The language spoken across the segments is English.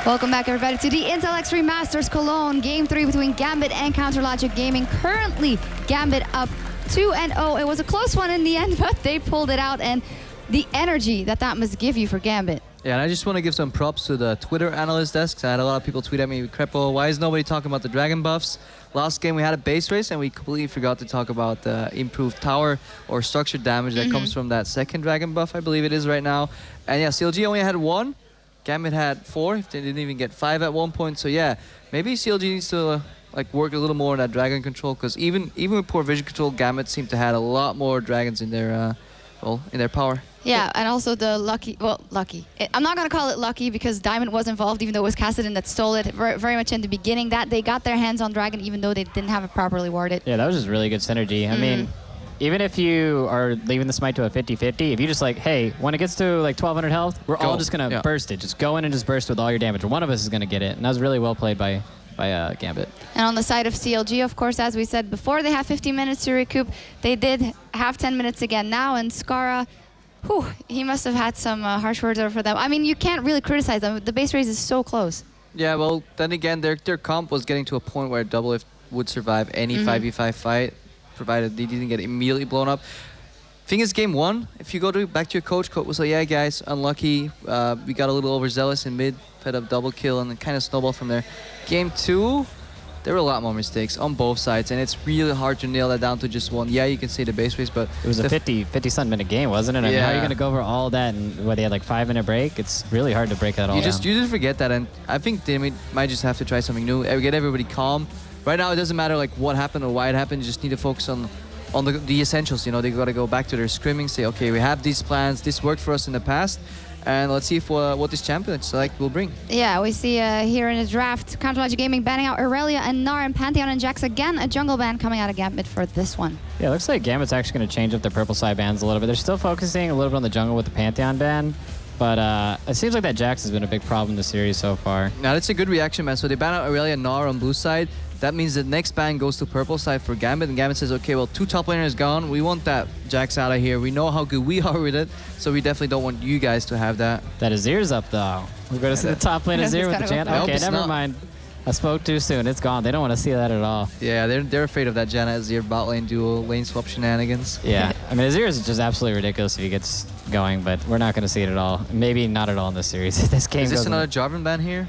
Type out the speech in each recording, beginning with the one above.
Welcome back, everybody, to the Intel X3 Masters Cologne Game 3 between Gambit and Counterlogic Gaming. Currently, Gambit up 2-0. It was a close one in the end, but they pulled it out, and the energy that must give you for Gambit. Yeah, and I just want to give some props to the Twitter analyst desks. I had a lot of people tweet at me, Crepo, why is nobody talking about the Dragon buffs? Last game we had a base race and we completely forgot to talk about the improved tower or structured damage that comes from that second Dragon buff, I believe it is right now. And yeah, CLG only had 1. Gambit had 4. They didn't even get 5 at one point. So yeah, maybe CLG needs to like work a little more on that dragon control, because even with poor vision control, Gambit seemed to have a lot more dragons in their in their power. Yeah, and also the lucky. I'm not going to call it lucky because Diamond was involved, even though it was Kassadin that stole it very much in the beginning. That they got their hands on Dragon, even though they didn't have it properly warded. Yeah, that was just really good synergy. I mean, even if you are leaving the smite to a 50-50, if you just like, hey, when it gets to like 1200 health, we're all just going to burst it. Just go in and just burst with all your damage. One of us is going to get it. And that was really well played by Gambit. And on the side of CLG, of course, as we said before, they have 15 minutes to recoup. They did have 10 minutes again now, and Skara, he must have had some harsh words over for them. I mean, you can't really criticize them. The base race is so close. Yeah, well, then again, their comp was getting to a point where Doublelift would survive any 5v5 fight, provided they didn't get immediately blown up. Thing is, game 1, if you go back to your coach was like, yeah, guys, unlucky. We got a little overzealous in mid, fed up double kill, and it kind of snowballed from there. Game 2, there were a lot more mistakes on both sides, and it's really hard to nail that down to just one. Yeah, you can say the base race, but it was a 50-some minute game, wasn't it? I mean, how are you going to go over all that and they had like 5-minute break? It's really hard to break that all down. You just forget that, and I think they might just have to try something new. Get everybody calm. Right now, it doesn't matter like what happened or why it happened. You just need to focus on the essentials. You know, they got to go back to their scrimming, say, okay, we have these plans. This worked for us in the past. And let's see if what this champion select will bring. Yeah, we see here in the draft, Counterlogic Gaming banning out Aurelia and Gnar and Pantheon and Jax. Again, a jungle ban coming out of Gambit for this one. Yeah, it looks like Gambit's actually going to change up their purple side bans a little bit. They're still focusing a little bit on the jungle with the Pantheon ban. But it seems like that Jax has been a big problem in the series so far. Now, that's a good reaction, man. So they ban out Aurelia and Gnar on blue side. That means the next ban goes to purple side for Gambit, and Gambit says, okay, well, 2 top laners gone. We want that Jax out of here. We know how good we are with it, so we definitely don't want you guys to have that. That Azir's up, though. We're going to see the top lane Azir with the Janna. Okay, never mind. I spoke too soon. It's gone. They don't want to see that at all. Yeah, they're afraid of that Janna Azir bot lane duel, lane swap shenanigans. Yeah, I mean, Azir is just absolutely ridiculous if he gets going, but we're not going to see it at all. Maybe not at all in this series. This game is this another Jarvan ban here?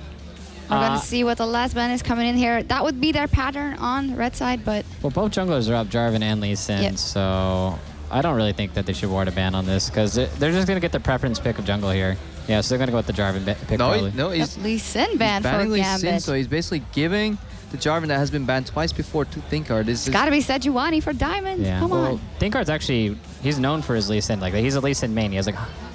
We're going to see what the last ban is coming in here. That would be their pattern on red side, but... Well, both junglers are up, Jarvan and Lee Sin, so I don't really think that they should ward a ban on this, because they're just going to get the preference pick of jungle here. Yeah, so they're going to go with the Jarvan pick probably. No, he's Lee Sin ban for Lee Gambit. Sin, so he's basically giving the Jarvan that has been banned twice before to Thinkard. It's got to be Sejuani for Diamond. Yeah. Come on. Thinkard's actually, he's known for his Lee Sin. Like, he's a Lee Sin main. He has like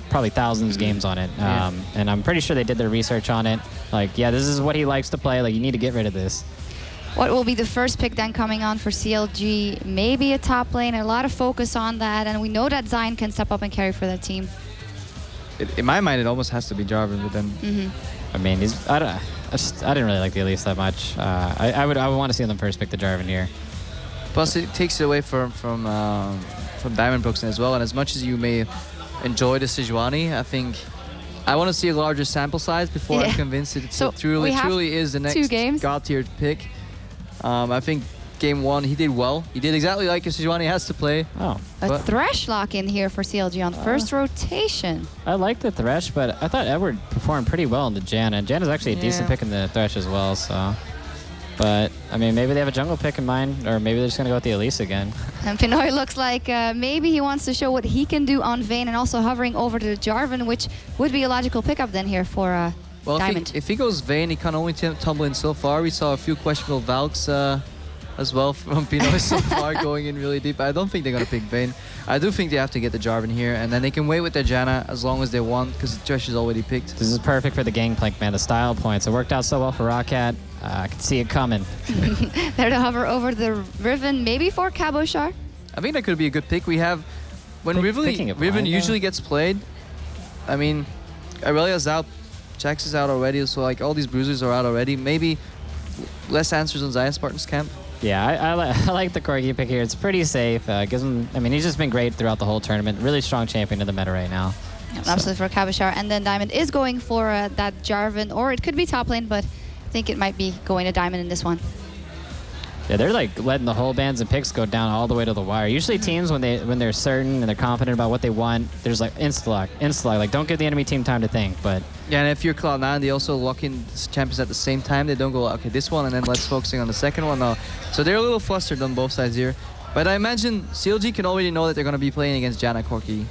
probably thousands of games on it. And I'm pretty sure they did their research on it. Like, yeah, this is what he likes to play. Like, you need to get rid of this. What will be the first pick then coming on for CLG? Maybe a top lane, a lot of focus on that, and we know that Zion can step up and carry for that team. In my mind, it almost has to be Jarvan with them. I mean, I didn't really like the Elise that much. I would want to see them first pick the Jarvan here. Plus, it takes it away from Diamond Brookston as well. And as much as you may enjoy the Sejuani, I think I want to see a larger sample size before I'm convinced it truly is the next god-tiered pick. I think game 1, he did well. He did exactly like a Sejuani has to play. A Thresh lock in here for CLG on first rotation. I like the Thresh, but I thought Edward performed pretty well in the Janna. Janna's actually a decent pick in the Thresh as well, so... But, I mean, maybe they have a jungle pick in mind, or maybe they're just going to go with the Elise again. And Pinoy looks like maybe he wants to show what he can do on Vayne and also hovering over to Jarvan, which would be a logical pickup then here for Diamond. If he goes Vayne, he can only tumble in so far. We saw a few questionable Valks as well from Pinoy so far going in really deep. I don't think they're going to pick Vayne. I do think they have to get the Jarvan here, and then they can wait with their Janna as long as they want, because the Thresh is already picked. This is perfect for the Gangplank, man. The style points. It worked out so well for Roccat. I can see it coming. There to hover over the Riven, maybe for Cabochard. I think that could be a good pick. We have, when Riven usually gets played, I mean, Aurelia's out, Jax is out already, so like all these bruisers are out already. Maybe less answers on Zion Spartan's camp. Yeah, I like the Corgi pick here. It's pretty safe. Gives him, I mean, he's just been great throughout the whole tournament. Really strong champion in the meta right now. Yeah, absolutely for Kabashar. And then Diamond is going for that Jarvan, or it could be top lane, but I think it might be going to Diamond in this one. Yeah, they're like letting the whole bands and picks go down all the way to the wire. Usually teams, when they're certain and they're confident about what they want, there's like insta-lock. Like, don't give the enemy team time to think, but... Yeah, and if you're Cloud9, they also lock in champions at the same time. They don't go, okay, this one, and then let's focusing on the second one. No. So they're a little flustered on both sides here. But I imagine CLG can already know that they're going to be playing against Janna Corki,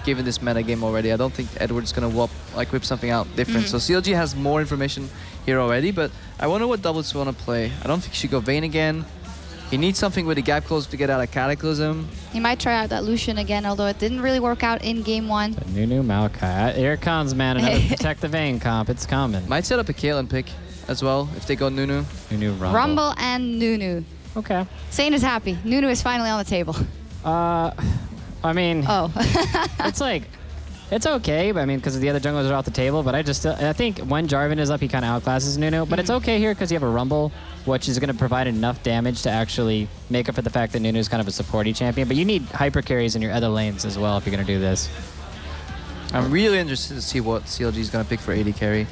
given this meta game already. I don't think Edward's going to whip something out different. So CLG has more information here already, but I wonder what doubles want to play. I don't think he should go Vayne again. He needs something with the gap close to get out of Cataclysm. He might try out that Lucian again, although it didn't really work out in game 1. The Nunu Maokai. Here it comes, man. Another protect the Vayne comp. It's coming. Might set up a Caitlyn pick as well if they go Nunu. Nunu Rumble and Nunu. Okay. Sane is happy. Nunu is finally on the table. I mean, it's like, it's okay, but I mean, because the other junglers are off the table, but I think when Jarvan is up, he kind of outclasses Nunu, but it's okay here because you have a Rumble, which is going to provide enough damage to actually make up for the fact that Nunu is kind of a supporty champion, but you need hyper carries in your other lanes as well if you're going to do this. I'm really interested to see what CLG is going to pick for AD carry.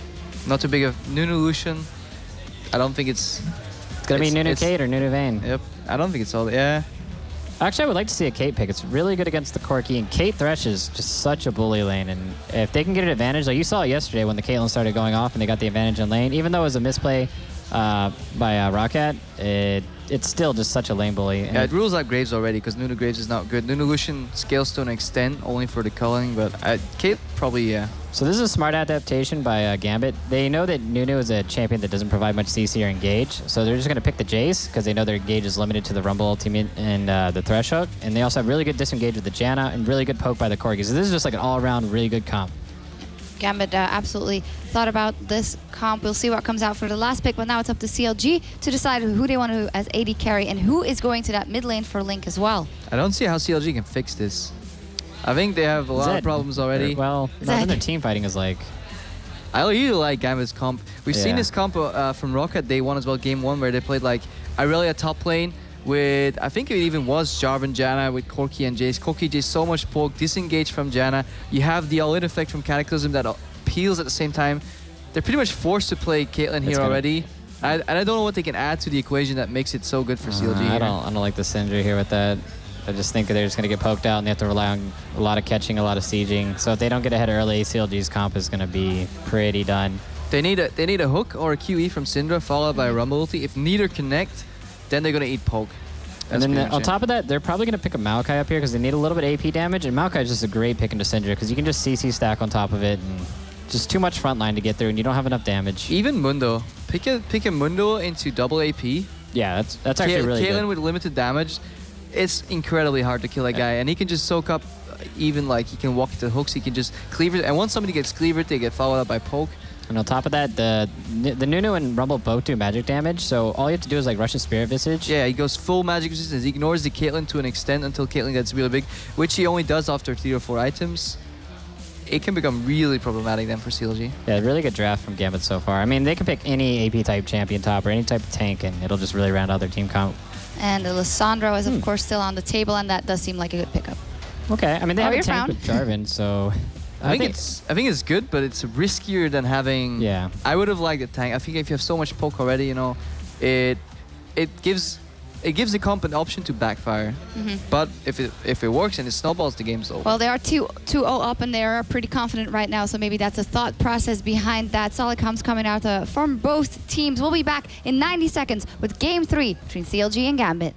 Not too big of Nunu Lucian. I don't think it's going to be Nunu Kate or Nunu Vayne. Yep. I don't think it's all, yeah. Actually, I would like to see a Kate pick. It's really good against the Corki, and Kate Thresh is just such a bully lane. And if they can get an advantage, like you saw it yesterday when the Caitlyn started going off and they got the advantage in lane, even though it was a misplay by Rocket, it's still just such a lane bully. And yeah, it rules out Graves already because Nunu Graves is not good. Nunu Lucian scales to an extent, only for the culling, but Kate probably, yeah. So this is a smart adaptation by Gambit. They know that Nunu is a champion that doesn't provide much CC or engage, so they're just going to pick the Jace because they know their engage is limited to the Rumble ultimate and the Thresh hook, and they also have really good disengage with the Janna and really good poke by the Corgi. So this is just like an all-around really good comp. Gambit absolutely thought about this comp. We'll see what comes out for the last pick, but now it's up to CLG to decide who they want to as AD carry and who is going to that mid lane for Link as well. I don't see how CLG can fix this. I think they have a lot of problems already. Well, no, their team fighting is like... I really like Gambit's comp. We've seen this comp from Rocket Day 1 as well, game 1, where they played like Irelia top lane with, I think it even was Jarvan Janna with Corki and Jace. Corki Jace so much poke, disengage from Janna. You have the all-in effect from Cataclysm that peels at the same time. They're pretty much forced to play Caitlyn here already. And I don't know what they can add to the equation that makes it so good for CLG I don't like the Syndra here with that. I just think they're just going to get poked out and they have to rely on a lot of catching, a lot of sieging. So if they don't get ahead early, CLG's comp is going to be pretty done. They need a hook or a QE from Syndra followed by a Rumble ulti. If neither connect, then they're going to eat poke. That's and then on top of that, they're probably going to pick a Maokai up here because they need a little bit of AP damage. And Maokai is just a great pick into Syndra because you can just CC stack on top of it. And just too much front line to get through and you don't have enough damage. Even Mundo. Pick a Mundo into double AP. Yeah, that's actually really good. Caitlyn with limited damage. It's incredibly hard to kill that guy, and he can just soak up, even like he can walk into hooks, he can just cleave it, and once somebody gets cleavered, they get followed up by poke. And on top of that, the Nunu and Rumble both do magic damage, so all you have to do is like rush a Spirit Visage. Yeah, he goes full magic resistance. He ignores the Caitlyn to an extent until Caitlyn gets really big, which he only does after 3 or 4 items. It can become really problematic then for CLG. Yeah, really good draft from Gambit so far. I mean, they can pick any AP type champion top or any type of tank, and it'll just really round out their team comp. And Lissandra is, of course, still on the table, and that does seem like a good pickup. Okay, I mean, they have a tank with Jarvan, so... I think it's good, but it's riskier than having... Yeah. I would have liked a tank. I think if you have so much poke already, you know, it gives the comp an option to backfire. But if it works and it snowballs, the game's over. Well, they are 2-0 up, and they are pretty confident right now, so maybe that's a thought process behind that. Solid comps coming out from both teams. We'll be back in 90 seconds with Game 3 between CLG and Gambit.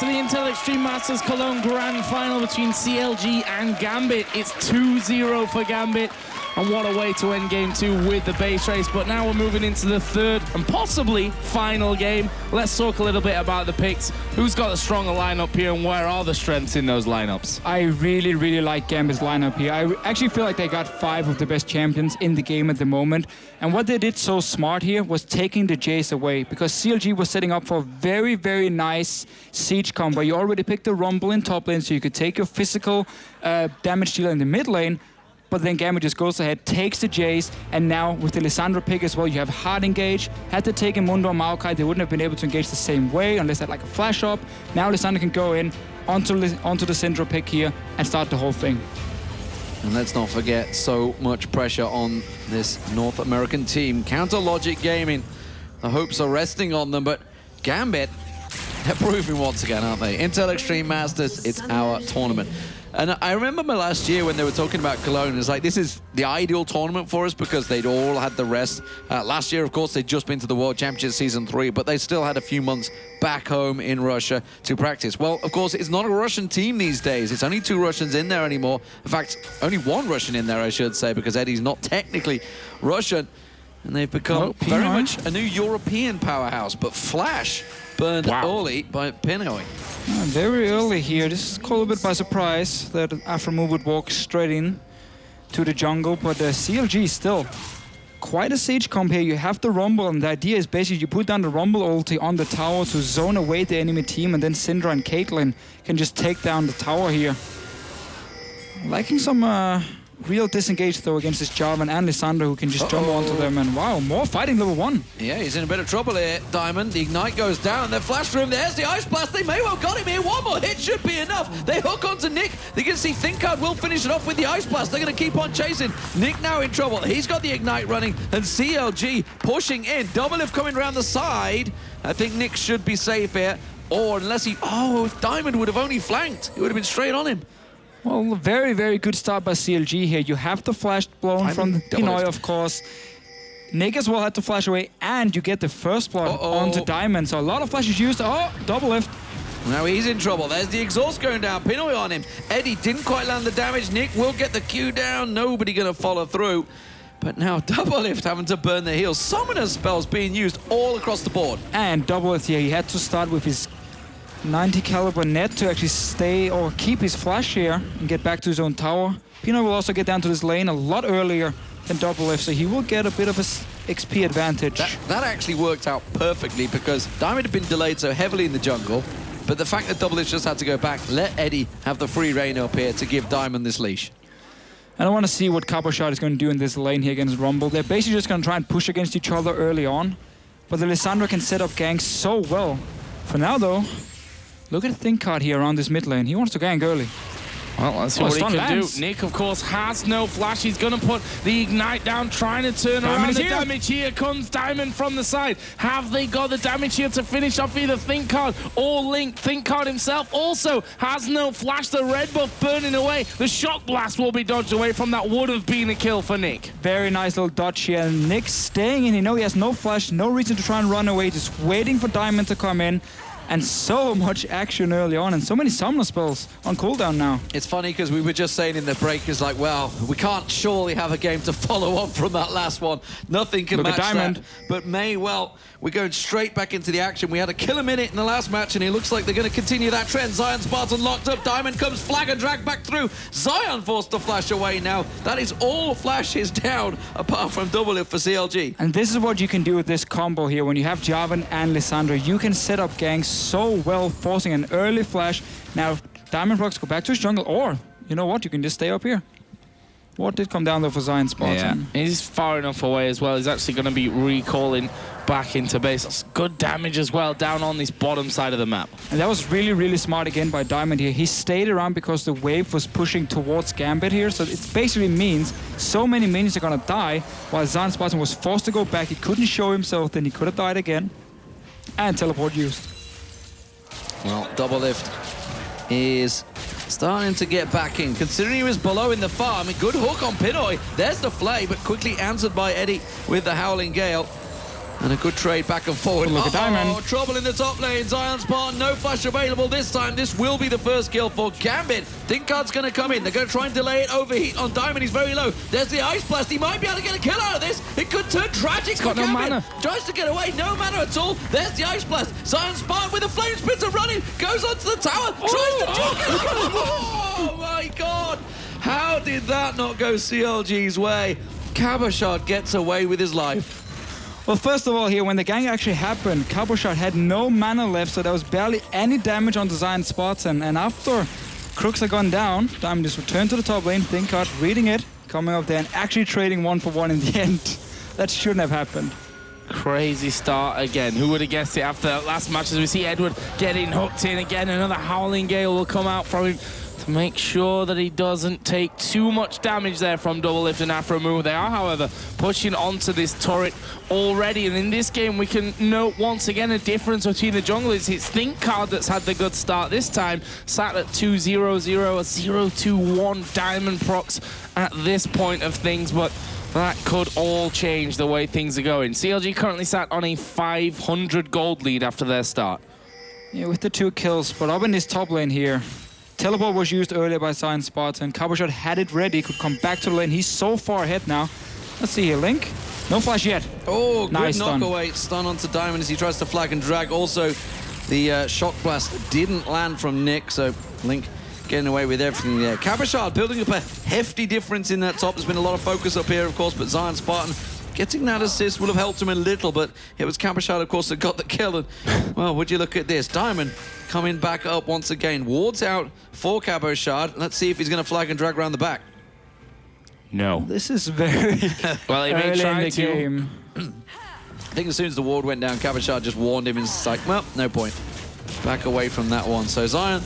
to the Intel Extreme Masters Cologne Grand Final between CLG and Gambit. It's 2-0 for Gambit. And what a way to end game 2 with the base race. But now we're moving into the third and possibly final game. Let's talk a little bit about the picks. Who's got a stronger lineup here and where are the strengths in those lineups? I really, really like Gambit's lineup here. I actually feel like they got 5 of the best champions in the game at the moment. And what they did so smart here was taking the Jace away, because CLG was setting up for a very, very nice siege combo. You already picked the Rumble in top lane, so you could take your physical damage dealer in the mid lane. But then Gambit just goes ahead, takes the Jace, and now with the Lissandra pick as well, you have hard engage. Had to take a Mundo or Maokai, they wouldn't have been able to engage the same way unless they had like a flash up. Now Lissandra can go in onto the Syndra pick here and start the whole thing. And let's not forget, so much pressure on this North American team. Counter Logic Gaming, the hopes are resting on them, but Gambit, they're proving once again, aren't they? Intel Extreme Masters, it's our tournament. And I remember last year when they were talking about Cologne, it's like, this is the ideal tournament for us because they'd all had the rest. Last year, of course, they'd just been to the World Championship Season 3, but they still had a few months back home in Russia to practice. Well, of course, it's not a Russian team these days. It's only 2 Russians in there anymore. In fact, only 1 Russian in there, I should say, because Eddie's not technically Russian. And they've become very much a new European powerhouse. But Flash burned early by Pinoy. Very early here. This is caught a little bit by surprise that Afromu would walk straight in to the jungle, but CLG still quite a siege comp here. You have the Rumble, and the idea is basically you put down the Rumble ulti on the tower to zone away the enemy team, and then Syndra and Caitlyn can just take down the tower here. Liking some real disengage though against this Jarvan and Lissandra, who can just jump onto them, and wow, more fighting level 1. Yeah, he's in a bit of trouble here, Diamond. The Ignite goes down, they're flash through him, there's the Ice Blast, they may well got him here, 1 more hit should be enough. They hook onto Nick, they can see ThinkCard will finish it off with the Ice Blast, they're going to keep on chasing. Nick now in trouble, he's got the Ignite running, and CLG pushing in, Doublelift coming around the side. I think Nick should be safe here, or unless he, if Diamond would have only flanked, it would have been straight on him. Well, very, very good start by CLG here. You have the flash blown from Pinoy, of course. Nick as well had to flash away, and you get the first blood onto Diamond. So a lot of flashes used. Double lift. Now he's in trouble. There's the exhaust going down. Pinoy on him. Eddie didn't quite land the damage. Nick will get the Q down. Nobody going to follow through. But now Doublelift having to burn the heals. Summoner spells being used all across the board. And Doublelift here, he had to start with his 90 caliber net to actually stay or keep his flash here and get back to his own tower. Pinoy will also get down to this lane a lot earlier than Doublelift, so he will get a bit of a XP advantage. That actually worked out perfectly because Diamond had been delayed so heavily in the jungle, but the fact that Doublelift just had to go back, let Eddie have the free reign up here to give Diamond this leash. And I want to see what Cabochard is going to do in this lane here against Rumble. They're basically just going to try and push against each other early on, but the Lissandra can set up ganks so well. For now, though, look at ThinkCard here around this mid lane. He wants to gank early. Well, let's see what he can do. Nick, of course, has no flash. He's going to put the Ignite down, trying to turn around the damage. Here comes Diamond from the side. Have they got the damage here to finish off either ThinkCard or Link? ThinkCard himself also has no flash. The red buff burning away. The Shock Blast will be dodged away from that. Would have been a kill for Nick. Very nice little dodge here. Nick staying in. You know he has no flash, no reason to try and run away. Just waiting for Diamond to come in. And so much action early on, and so many summoner spells on cooldown now. It's funny because we were just saying in the break, it's like, well, we can't surely have a game to follow on from that last one. Nothing can match that. But well, we're going straight back into the action. We had a killer minute in the last match, and it looks like they're going to continue that trend. Zion Spartan locked up. Diamond comes, flag and drag back through. Zion forced to flash away now. That is all flashes down, apart from Doublelift for CLG. And this is what you can do with this combo here. When you have Jarvan and Lissandra, you can set up ganks so well, forcing an early flash. Now, Diamond Rocks go back to his jungle, or, you know what, you can just stay up here. What did come down though for Zion Spartan? Yeah, he's far enough away as well. He's actually going to be recalling back into base. That's good damage as well down on this bottom side of the map. And that was really, really smart again by Diamond here. He stayed around because the wave was pushing towards Gambit here. So it basically means so many minions are going to die, while Zion Spartan was forced to go back. He couldn't show himself, then he could have died again. And teleport used. Well, Doublelift is starting to get back in. Considering he was below in the farm, a good hook on Pinoy. There's the flay, but quickly answered by Eddie with the Howling Gale. And a good trade back and forward. Look at Diamond. Trouble in the top lane. Zion's Spartan, no flash available this time. This will be the first kill for Gambit. Thinkard's going to come in. They're going to try and delay it. Overheat on Diamond. He's very low. There's the Ice Blast. He might be able to get a kill out of this. It could turn tragic for Gambit. No mana. Tries to get away. No mana at all. There's the Ice Blast. Zion's Spartan with a Flame Spitter running. Goes onto the tower. Tries to juke it. Oh my god. How did that not go CLG's way? Cabochard gets away with his life. Well, first of all here, when the gank actually happened, Cabochard had no mana left, so there was barely any damage on the Zion Spartan. And after Crooks had gone down, Diamond just returned to the top lane, Thinkard reading it, coming up there and actually trading 1-for-1 in the end. That shouldn't have happened. Crazy start again. Who would have guessed it after that last match? As we see Edward getting hooked in again, another Howling Gale will come out from him to make sure that he doesn't take too much damage there from Double Lift and Afro Move. They are, however, pushing onto this turret already, and in this game we can note once again a difference between the junglers. It's Thinkard that's had the good start this time, sat at 2-0-0, a 0-2-1 Diamond procs at this point of things, but that could all change the way things are going. CLG currently sat on a 500 gold lead after their start. Yeah, with the 2 kills, but up in this top lane here, Teleport was used earlier by Zion Spartan. Cabochard had it ready, could come back to the lane. He's so far ahead now. Let's see here, Link. No flash yet. Oh, good nice knockaway. Stun onto Diamond as he tries to flag and drag. Also, the Shock Blast didn't land from Nick, so Link getting away with everything there. Cabochard building up a hefty difference in that top. There's been a lot of focus up here, of course, but Zion Spartan getting that assist would have helped him a little, but it was Cabochard, of course, that got the kill. And, well, would you look at this? Diamond coming back up once again. Wards out for Cabochard. Let's see if he's going to flag and drag around the back. No. This is very well, he may try in the game. I think as soon as the ward went down, Cabochard just warned him and it's like, well, no point. Back away from that one. So Zion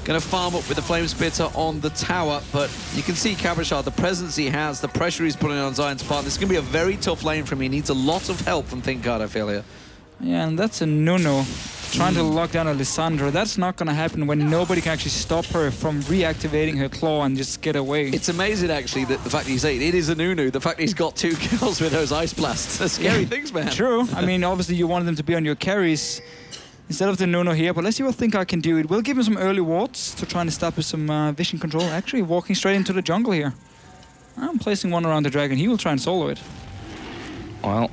going to farm up with the Flame Spitter on the tower, but you can see Cabochard, the presence he has, the pressure he's putting on Zion's part. This is going to be a very tough lane for him. He needs a lot of help from Thinkard, I feel here. Yeah, and that's a Nuno trying to lock down Alessandra. That's not going to happen when nobody can actually stop her from reactivating her claw and just get away. It's amazing, actually, that the fact that you say it is a Nunu, the fact that he's got 2 kills with those Ice Blasts. They're scary things, man. True. I mean, obviously you wanted them to be on your carries instead of the Nuno here, but let's see what Thinkard can do. It will give him some early wards to try and establish some vision control. Actually, walking straight into the jungle here. I'm placing one around the dragon. He will try and solo it. Well,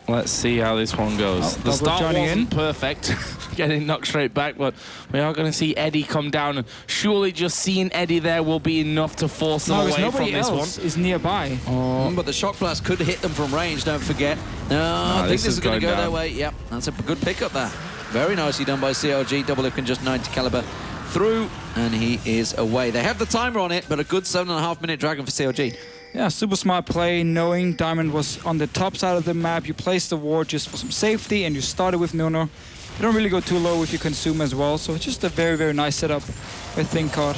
let's see how this one goes. The start wasn't perfect, getting knocked straight back, but we are going to see Eddie come down, and surely just seeing Eddie there will be enough to force them away from this one. Is nearby. But the Shock Blast could hit them from range, don't forget. No, I think this is going to go their way. Yep, that's a good pickup there. Very nicely done by CLG. Double Lift can just 90 caliber through, and he is away. They have the timer on it, but a good 7.5-minute dragon for CLG. Yeah, super smart play, knowing Diamond was on the top side of the map. You placed the ward just for some safety, and you started with Nuno. You don't really go too low if you consume as well, so it's just a very, very nice setup with Thinkard.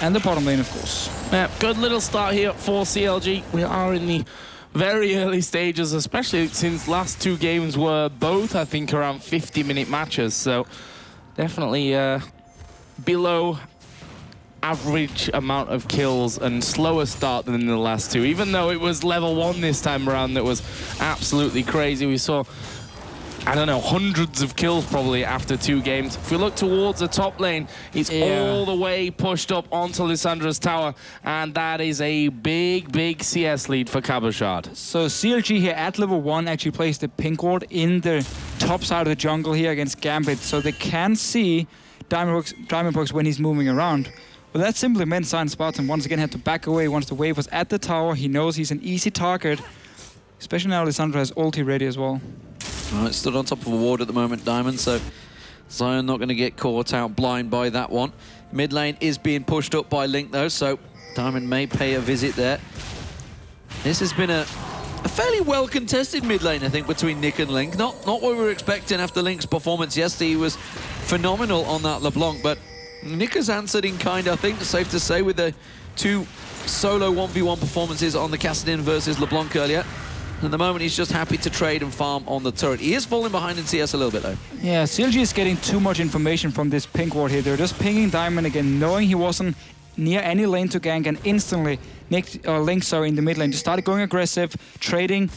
And the bottom lane, of course. Yeah, good little start here for CLG. We are in the very early stages, especially since last 2 games were both, I think, around 50-minute matches. So definitely below average amount of kills and slower start than in the last 2. Even though it was level 1 this time around, that was absolutely crazy. We saw, I don't know, hundreds of kills probably after 2 games. If we look towards the top lane, it's all the way pushed up onto Lissandra's tower, and that is a big, big CS lead for Cabochard. So CLG here at level 1 actually placed the pink ward in the top side of the jungle here against Gambit, so they can see Diamondbox when he's moving around. But that simply meant Zion Spartan once again had to back away once the wave was at the tower. He knows he's an easy target, especially now Lissandra has ulti ready as well. Well, it's stood on top of a ward at the moment, Diamond, so Zion not going to get caught out blind by that one. Mid lane is being pushed up by Link, though, so Diamond may pay a visit there. This has been a fairly well-contested mid lane, I think, between Nick and Link. Not what we were expecting after Link's performance yesterday. He was phenomenal on that LeBlanc, but Nick has answered in kind, I think, safe to say, with the 2 solo 1v1 performances on the Kassadin versus LeBlanc earlier. At the moment, he's just happy to trade and farm on the turret. He is falling behind in CS a little bit, though. Yeah, CLG is getting too much information from this pink ward here. They're just pinging Diamond again, knowing he wasn't near any lane to gank, and instantly Link, sorry, in the mid lane. Just started going aggressive, trading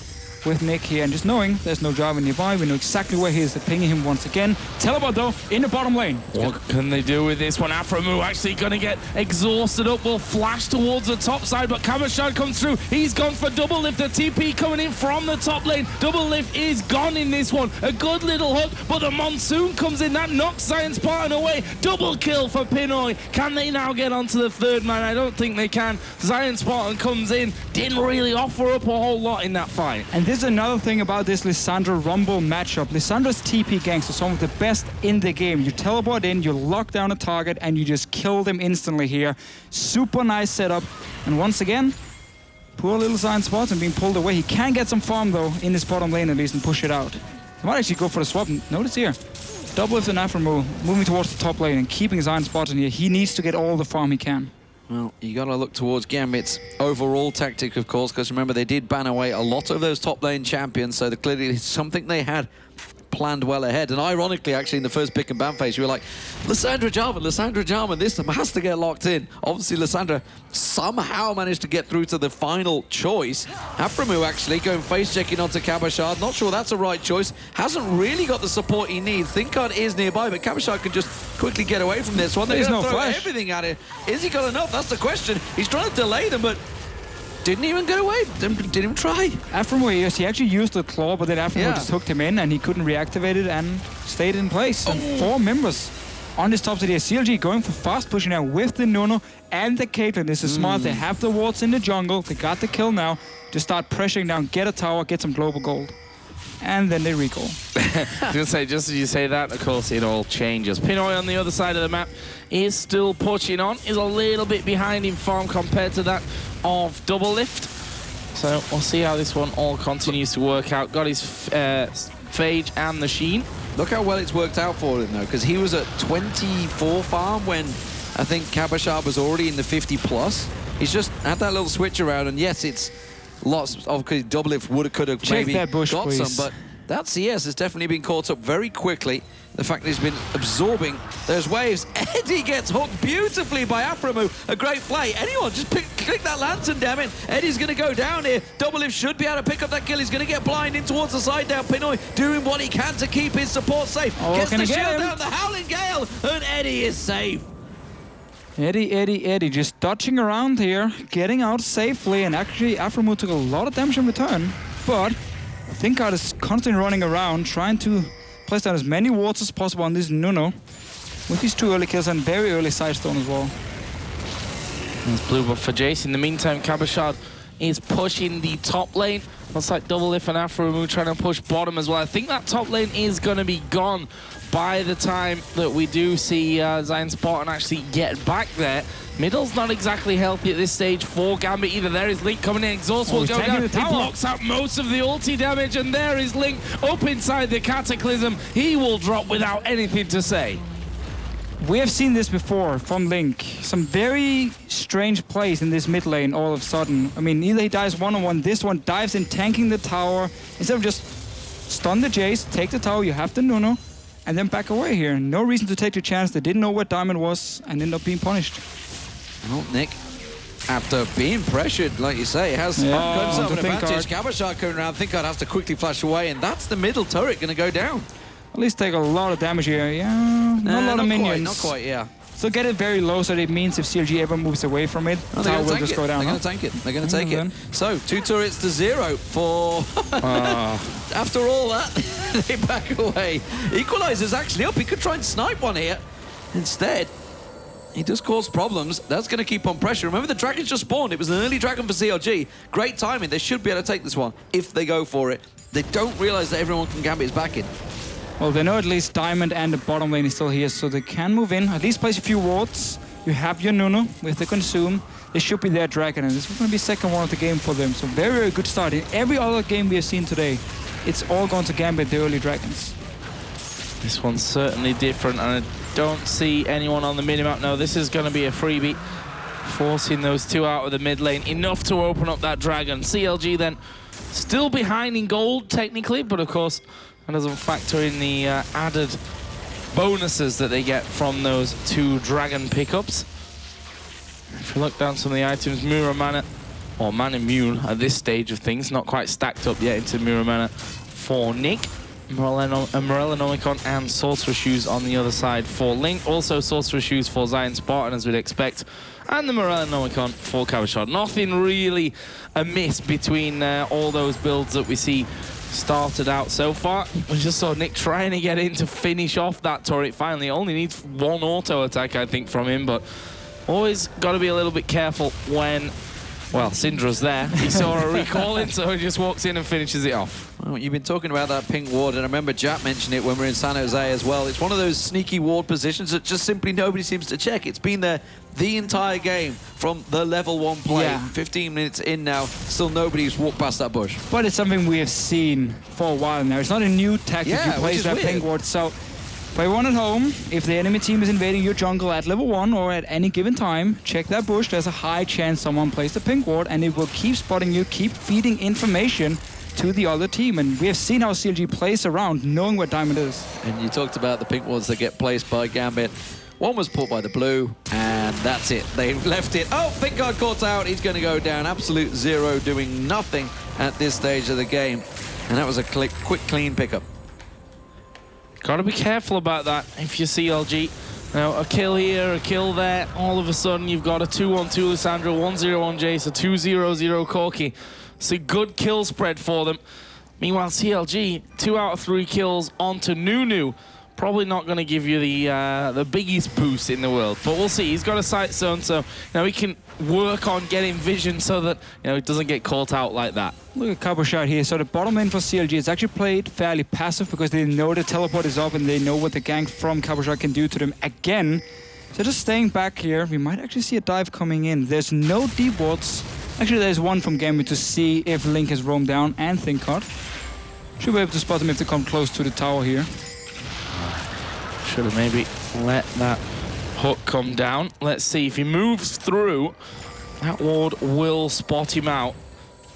with Nick here, and just knowing there's no driver nearby. We know exactly where he is. They're pinging him once again. Teleport though in the bottom lane. What can they do with this one? Aframu actually going to get exhausted up. Will flash towards the top side, but Kamashad comes through. He's gone for double lift. The TP coming in from the top lane. Double lift is gone in this one. A good little hook, but the monsoon comes in. That knocks Zion Spartan away. Double kill for Pinoy. Can they now get onto the third man? I don't think they can. Zion Spartan comes in. Didn't really offer up a whole lot in that fight. And this is another thing about this Lissandra Rumble matchup. Lissandra's TP ganks are some of the best in the game. You teleport in, you lock down a target, and you just kill them instantly here. Super nice setup. And once again, poor little Zion Spartan being pulled away. He can get some farm though in his bottom lane at least and push it out. He might actually go for the swap. Notice here, double lift and Afro moving towards the top lane and keeping Zion Spartan here. He needs to get all the farm he can. Well, you got to look towards Gambit's overall tactic, of course, because remember, they did ban away a lot of those top lane champions, so clearly it's something they had planned well ahead. And ironically, actually, in the first pick and ban phase, you were like, Lissandra Jarman, this time has to get locked in. Obviously, Lissandra somehow managed to get through to the final choice. Aframu actually going face-checking onto Kabashard. Not sure that's a right choice. Hasn't really got the support he needs. Thinkard is nearby, but Kabashard can just quickly get away from this one. They're going to throw everything at it. Is he got enough? That's the question. He's trying to delay them, but didn't even get away. Didn't even try. Aframu, yes, he actually used the claw, but then Aframu just hooked him in and he couldn't reactivate it and stayed in place. And 4 members on this top side here. CLG going for fast pushing now with the Nuno and the Caitlyn. This is smart. They have the wards in the jungle. They got the kill now. Just start pressuring down, get a tower, get some global gold. And then they recall. I was going to say, just as you say that, of course, it all changes. Pinoy on the other side of the map is still pushing on, is a little bit behind in farm compared to that of Double Lift. So we'll see how this one all continues to work out. Got his Phage and the Sheen. Look how well it's worked out for him, though, because he was at 24 farm when I think Kabashard was already in the 50 plus. He's just had that little switch around, and yes, it's lots of Double Lift could have maybe that bush, got please. some, but that CS has definitely been caught up very quickly. The fact that he's been absorbing those waves. Eddie gets hooked beautifully by Aframu. A great play. Anyone, just click that lantern, damn it. Eddie's going to go down here. Double Lift should be able to pick up that kill. He's going to get blind in towards the side down. Pinoy doing what he can to keep his support safe. Gets the shield down, the Howling Gale, and Eddie is safe. Eddie, just dodging around here, getting out safely, and actually Aframu took a lot of damage in return, but Thinkard is constantly running around, trying to place down as many wards as possible on this Nuno, with these 2 early kills and very early sidestone as well. There's blue buff for Jace. In the meantime, Kabashard is pushing the top lane. Looks like Double Lift and Aframu trying to push bottom as well. I think that top lane is going to be gone by the time that we do see Zion Spartan actually get back there. Middle's not exactly healthy at this stage for Gambit either. There is Link coming in, Exhaust will go down. He blocks out most of the ulti damage, and there is Link up inside the Cataclysm. He will drop without anything to say. We have seen this before from Link. Some very strange plays in this mid lane all of a sudden. I mean, either he dies one-on-one, this one dives in, tanking the tower. Instead of just stun the Jace, take the tower, you have the Nuno, and then back away here. No reason to take the chance. They didn't know where Diamond was and ended up being punished. Well, Nick, after being pressured, like you say, has got himself an advantage. Kabashard coming around, Thinkard has to quickly flash away, and that's the middle turret going to go down. At least take a lot of damage here. Yeah, not a lot of minions. Not quite, yeah. So get it very low, so that it means if CLG ever moves away from it, the tower will just go down. They're going to tank it. They're going to take it. So 2 turrets to 0 for... After all that, they back away. Equalizer's actually up. He could try and snipe one here. Instead, he does cause problems. That's going to keep on pressure. Remember, the dragon's just spawned. It was an early dragon for CLG. Great timing. They should be able to take this one if they go for it. They don't realize that everyone from Gambit is back in. Well, they know at least Diamond and the bottom lane is still here, so they can move in. At least place a few wards. You have your Nuno with the Consume. They should be their dragon, and this is going to be second one of the game for them. So very, very good start. In every other game we have seen today, it's all gone to Gambit, the early dragons. This one's certainly different, and I don't see anyone on the minimap. No, this is going to be a freebie, forcing those 2 out of the mid lane. Enough to open up that dragon. CLG then still behind in gold, technically, but of course, that doesn't factor in the added bonuses that they get from those 2 dragon pickups. If you look down some of the items, Mura Mana or Man Immune at this stage of things. Not quite stacked up yet into Miramana for Nick. Morellonomicon and Sorcerer Shoes on the other side for Link. Also Sorcerer Shoes for Zion Spartan, as we'd expect. And the Morellonomicon for Cabochard. Nothing really amiss between all those builds that we see started out so far. We just saw Nick trying to get in to finish off that turret finally. Only needs one auto attack, I think, from him, but always got to be a little bit careful when, well, Syndra's there. He saw a recall in, so he just walks in and finishes it off. Well, you've been talking about that pink ward, and I remember Jack mentioned it when we were in San Jose as well. It's one of those sneaky ward positions that just simply nobody seems to check. It's been there the entire game from the level 1 play. Yeah. 15 minutes in now, still nobody's walked past that bush. But it's something we have seen for a while now. It's not a new tactic. Yeah, you place that weird. pink ward. So for everyone at home, if the enemy team is invading your jungle at level 1 or at any given time, check that bush. There's a high chance someone placed a pink ward, and it will keep spotting you, keep feeding information to the other team. And we have seen how CLG plays around, knowing where Diamond is. And you talked about the pink wards that get placed by Gambit. One was pulled by the blue, and that's it. They left it. Oh, Pink Guard caught out. He's going to go down. Absolute zero, doing nothing at this stage of the game. And that was a quick, clean pickup. Got to be careful about that if you're CLG. Now, a kill here, a kill there. All of a sudden, you've got a 2-1-2 Lissandra, 1-0 Jace, a 2-0-0 Corki. It's a good kill spread for them. Meanwhile, CLG, 2 out of 3 kills onto Nunu. Probably not going to give you the biggest boost in the world, but we'll see. He's got a sight zone, so now he can work on getting vision so that it doesn't get caught out like that. Look at Cabochard here. So the bottom lane for CLG is actually played fairly passive because they know the teleport is up and they know what the gank from Cabochard can do to them again. So just staying back here, we might actually see a dive coming in. There's no deep wards. Actually, there's one from Gambit to see if Link has roamed down, and Thinkard. Should be able to spot them if they come close to the tower here. Should have maybe let that hook come down. Let's see if he moves through. That ward will spot him out.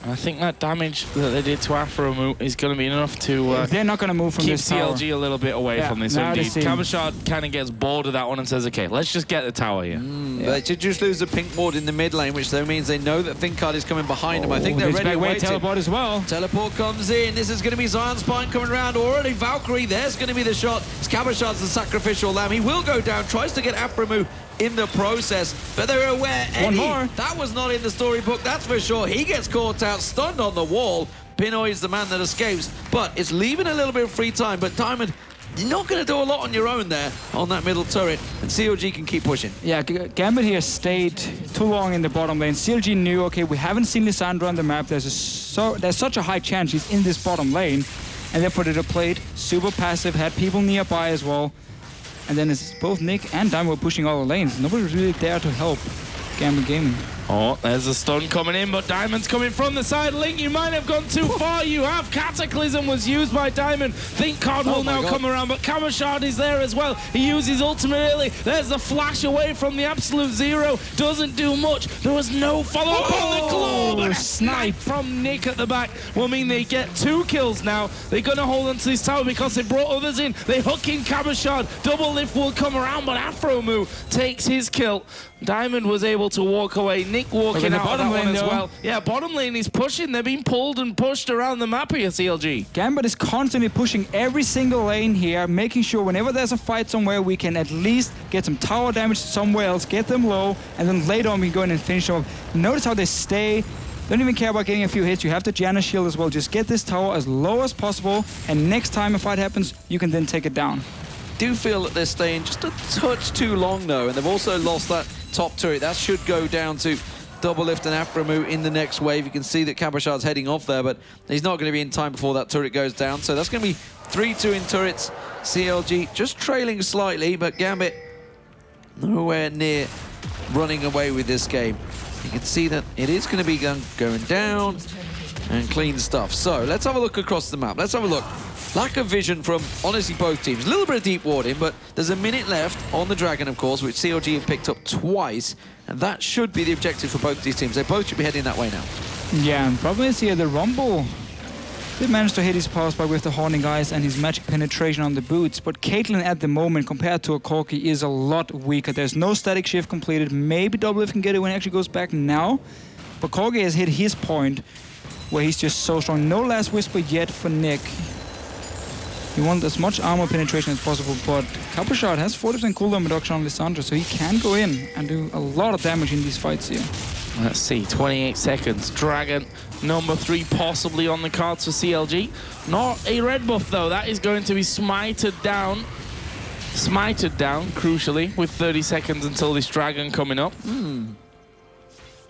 And I think that damage that they did to Afromu is going to be enough to they're not going to move from keep this tower. CLG a little bit away from this. Indeed, Cabochard kind of gets bored of that one and says, "Okay, let's just get the tower here." They did just lose a pink ward in the mid lane, which though means they know that Thinkard is coming behind them. I think they're ready to wait. Teleport as well. Teleport comes in. This is going to be Zion Spine coming around. Already Valkyrie. There's going to be the shot. It's Cabochard's the sacrificial lamb. He will go down. Tries to get Afromu in the process, but they're aware. One more. That was not in the storybook, that's for sure. He gets caught out, stunned on the wall. Pinoy is the man that escapes, but it's leaving a little bit of free time. But Diamond, you're not going to do a lot on your own there on that middle turret, and CLG can keep pushing. Yeah, Gambit here stayed too long in the bottom lane. CLG knew, okay, we haven't seen Lissandra on the map. There's such a high chance she's in this bottom lane, and therefore they played super passive, had people nearby as well. And then it's both Nick and Diamond were pushing all the lanes. Nobody was really there to help Gambit Gaming. Oh, there's a stun coming in, but Diamond's coming from the side. Link, you might have gone too far. You have. Cataclysm was used by Diamond. Thinkard will now come around, but Cabochard is there as well. He uses ultimate early. There's the flash away from the absolute zero. Doesn't do much. There was no follow-up on the claw, but a snipe from Nick at the back will mean they get 2 kills now. They're going to hold onto this tower because they brought others in. They hook in Cabochard. Double lift will come around, but Afromu takes his kill. Diamond was able to walk away. Nick walking out of that one as well. Yeah, bottom lane is pushing. They're being pulled and pushed around the map here, CLG. Gambit is constantly pushing every single lane here, making sure whenever there's a fight somewhere, we can at least get some tower damage somewhere else, get them low, and then later on we can go in and finish them off. Notice how they stay. Don't even care about getting a few hits. You have the Janna shield as well. Just get this tower as low as possible, and next time a fight happens, you can then take it down. Do feel that they're staying just a touch too long though, and they've also lost that top turret. That should go down to Double Lift and Afromu in the next wave. You can see that Cabochard's heading off there, but he's not going to be in time before that turret goes down. So that's going to be 3-2 in turrets. CLG just trailing slightly, but Gambit nowhere near running away with this game. You can see that it is going to be going down and clean stuff. So let's have a look across the map. Let's have a look. Lack of vision from, honestly, both teams. A little bit of deep warding, but there's a minute left on the Dragon, of course, which CLG have picked up twice, and that should be the objective for both these teams. They both should be heading that way now. Yeah, and probably see the Rumble did manage to hit his power spike with the Haunting Eyes and his magic penetration on the boots, but Caitlyn at the moment, compared to a Corki, is a lot weaker. There's no static shift completed. Maybe Double Lift can get it when it actually goes back now. But Corgi has hit his point where he's just so strong. No last whisper yet for Nick. He wants as much armor penetration as possible, but Couple Shot has 40% cooldown reduction on Lissandra, so he can go in and do a lot of damage in these fights here. Let's see, 28 seconds. Dragon number 3 possibly on the cards for CLG. Not a red buff though. That is going to be smited down. Smited down, crucially, with 30 seconds until this dragon coming up.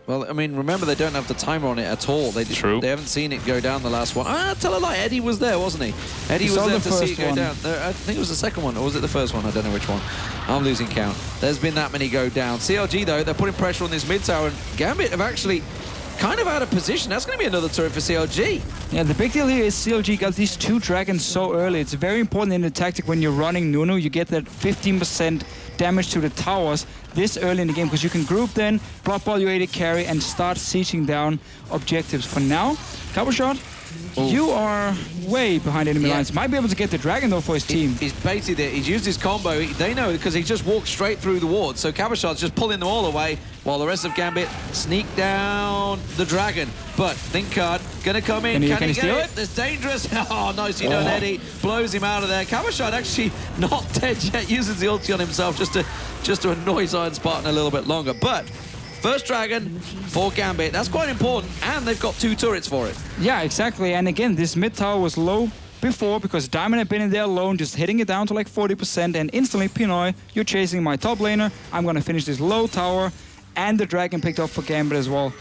Well, I mean, remember, they don't have the timer on it at all. They haven't seen it go down the last one. Tell a lie, Eddie was there, wasn't he? Eddie was there to see it go down. I think it was the second one, or was it the first one? I don't know which one. I'm losing count. There's been that many go down. CLG, though, they're putting pressure on this mid tower, and Gambit have actually kind of out of position. That's going to be another turret for CLG. Yeah, the big deal here is CLG got these 2 dragons so early. It's very important in the tactic when you're running Nunu. You get that 15% damage to the towers this early in the game, because you can group then, block ball your AD carry, and start sieging down objectives. For now, Couple Shot, you are way behind enemy lines. Might be able to get the dragon though for his team. He's basically there. He's used his combo. They know because he just walked straight through the ward. So Cabashot's just pulling them all away while the rest of Gambit sneak down the dragon. But Thinkard gonna come in. Can he steal it? It's dangerous. Oh, nicely done, Eddie. Blows him out of there. Cabashot actually not dead yet. Uses the ulti on himself just to annoy Zion Spartan a little bit longer. But first dragon for Gambit. That's quite important, and they've got 2 turrets for it. Yeah, exactly. And again, this mid tower was low before because Diamond had been in there alone, just hitting it down to like 40%, and instantly, Pinoy, you're chasing my top laner. I'm going to finish this low tower, and the dragon picked up for Gambit as well.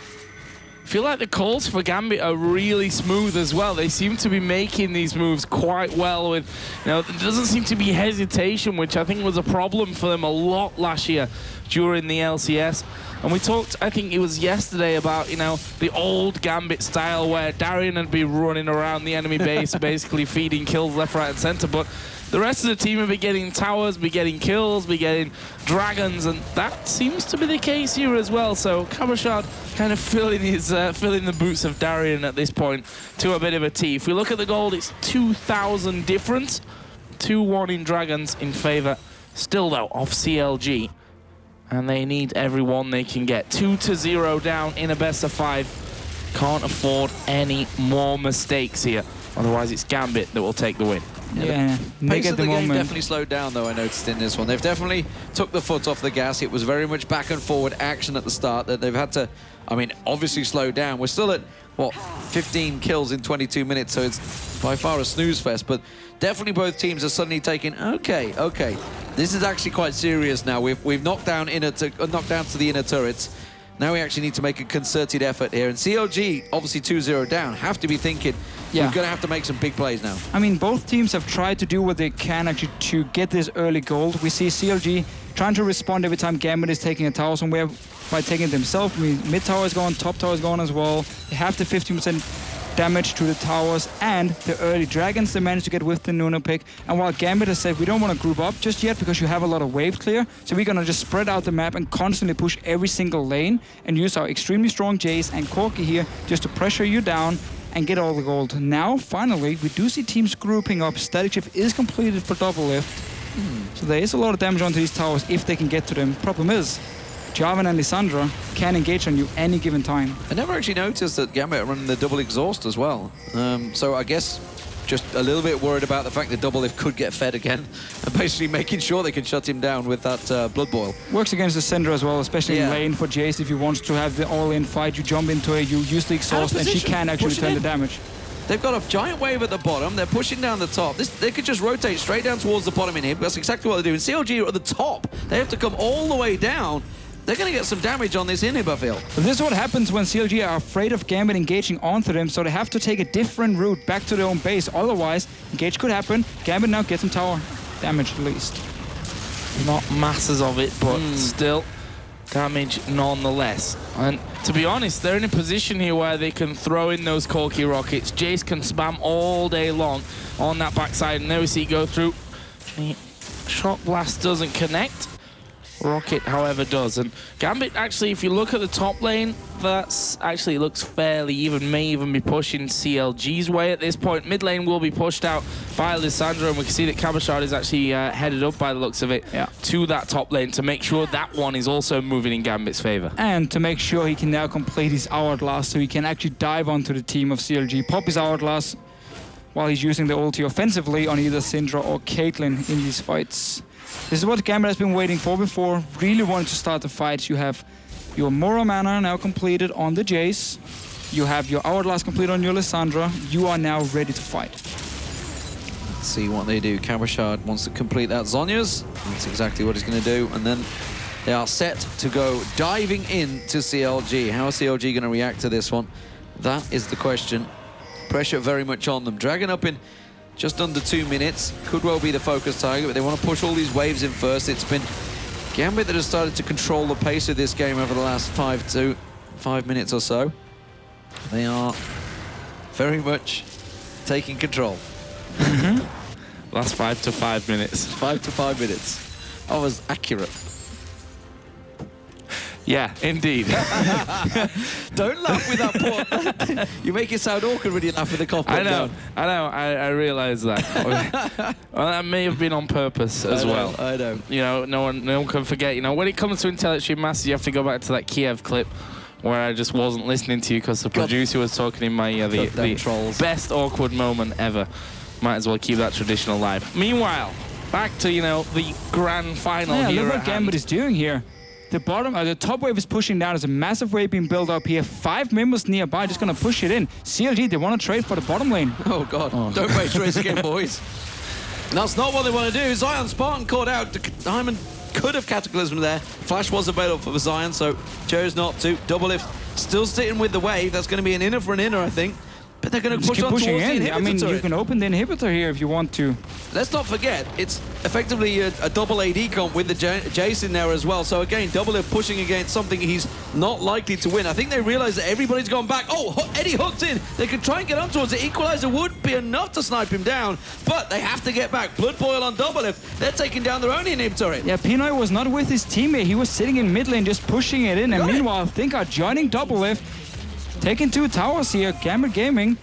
I feel like the calls for Gambit are really smooth as well. They seem to be making these moves quite well with, there doesn't seem to be hesitation, which I think was a problem for them a lot last year during the LCS. And we talked, I think it was yesterday, about, the old Gambit style where Darian would be running around the enemy base, basically feeding kills left, right, and center. But the rest of the team would be getting towers, be getting kills, be getting dragons, and that seems to be the case here as well. So Cabashot kind of filling the boots of Darian at this point to a bit of a T. If we look at the gold, it's 2,000 difference. 2-1 in dragons in favor, still though, of CLG. And they need everyone they can get. 2-0 down in a best of 5. Can't afford any more mistakes here. Otherwise, it's Gambit that will take the win. Yeah, pace of the game definitely slowed down, though, I noticed in this one. They've definitely took the foot off the gas. It was very much back and forward action at the start that they've had to, obviously slow down. We're still at, 15 kills in 22 minutes, so it's by far a snooze fest. But definitely both teams are suddenly taking, okay, this is actually quite serious now. We've knocked down to the inner turrets. Now we actually need to make a concerted effort here. And CLG, obviously 2-0 down, have to be thinking, we're going to have to make some big plays now. Both teams have tried to do what they can actually to get this early gold. We see CLG trying to respond every time Gambit is taking a tower somewhere by taking it themselves. Mid tower is gone, top tower is gone as well. They have the 15% damage to the towers, and the early dragons they managed to get with the Nunu pick. And while Gambit has said we don't want to group up just yet because you have a lot of wave clear, so we're going to just spread out the map and constantly push every single lane and use our extremely strong Jace and Corki here just to pressure you down and get all the gold. Now, finally, we do see teams grouping up. Static Shift is completed for double lift. So there is a lot of damage onto these towers if they can get to them. Problem is, Jarvan and Lissandra can engage on you any given time. I never actually noticed that Gambit are running the double exhaust as well. So I guess just a little bit worried about the fact that double lift could get fed again and basically making sure they can shut him down with that blood boil. Works against the Syndra as well, especially in lane for Jace. If you want to have the all-in fight, you jump into it, you use the exhaust, and she can actually return the damage. They've got a giant wave at the bottom. They're pushing down the top. They could just rotate straight down towards the bottom in here. That's exactly what they're doing. CLG are at the top. They have to come all the way down. They're going to get some damage on this inhibitor field. But this is what happens when CLG are afraid of Gambit engaging onto them, so they have to take a different route back to their own base. Otherwise, engage could happen. Gambit now gets some tower damage at least. Not masses of it, but still damage nonetheless. And to be honest, they're in a position here where they can throw in those Corki rockets. Jace can spam all day long on that backside, and there we see go through. The Shock Blast doesn't connect. Rocket, however, does. And Gambit, actually, if you look at the top lane, that's actually looks fairly even, may even be pushing CLG's way at this point. Mid lane will be pushed out by Lissandra, and we can see that Cabochard is actually headed up by the looks of it to that top lane to make sure that one is also moving in Gambit's favor. And to make sure he can now complete his hourglass so he can actually dive onto the team of CLG, pop his hourglass while he's using the ulti offensively on either Syndra or Caitlyn in these fights. This is what Gambit has been waiting for before. Really wanted to start the fights. You have your Mora mana now completed on the Jace. You have your hourglass complete on your Lissandra. You are now ready to fight. Let's see what they do. Cabochard wants to complete that Zhonya's. That's exactly what he's going to do. And then they are set to go diving into CLG. How is CLG going to react to this one? That is the question. Pressure very much on them. Dragon up in just under 2 minutes. Could well be the focus target, but they want to push all these waves in first. It's been Gambit that has started to control the pace of this game over the last 5 minutes or so. They are very much taking control. Last 5 to 5 minutes. 5 to 5 minutes. I was accurate. Yeah, indeed. Don't laugh with that poor. You make it sound awkward when you laugh with the cough. I know. I realise that. Well, that may have been on purpose as well. I know. You know, no one can forget. You know, when it comes to Intelligent Masters, you have to go back to that Kiev clip where I just wasn't listening to you because the producer was talking in my ear. The best awkward moment ever. Might as well keep that tradition alive. Meanwhile, back to, you know, the grand final here. Look what Gambit is doing here. The bottom, the top wave is pushing down. There's a massive wave being built up here. 5 members nearby, just gonna push it in. CLG, they want to trade for the bottom lane. Oh God! Oh. Don't waste race again, boys. That's not what they want to do. Zion Spartan caught out. Diamond could have Cataclysm there. Flash was available for Zion, so chose not to. Double Lift still sitting with the wave. That's going to be an inner for an inner, I think. But they're going to push on towards the inhibitor. I mean, you can open the inhibitor here if you want to. Let's not forget, it's effectively a double AD comp with the Jace in there as well. So again, Double Lift pushing against something he's not likely to win. I think they realize that everybody's gone back. Oh, Eddie hooked in. They could try and get on towards it. Equalizer would be enough to snipe him down, but they have to get back. Blood Boil on Double Lift. They're taking down their own inhibitor. Yeah, Pinoy was not with his teammate. He was sitting in mid lane just pushing it in. And meanwhile, Thinkard joining Double Lift. Taking 2 towers here, Gambit Gaming.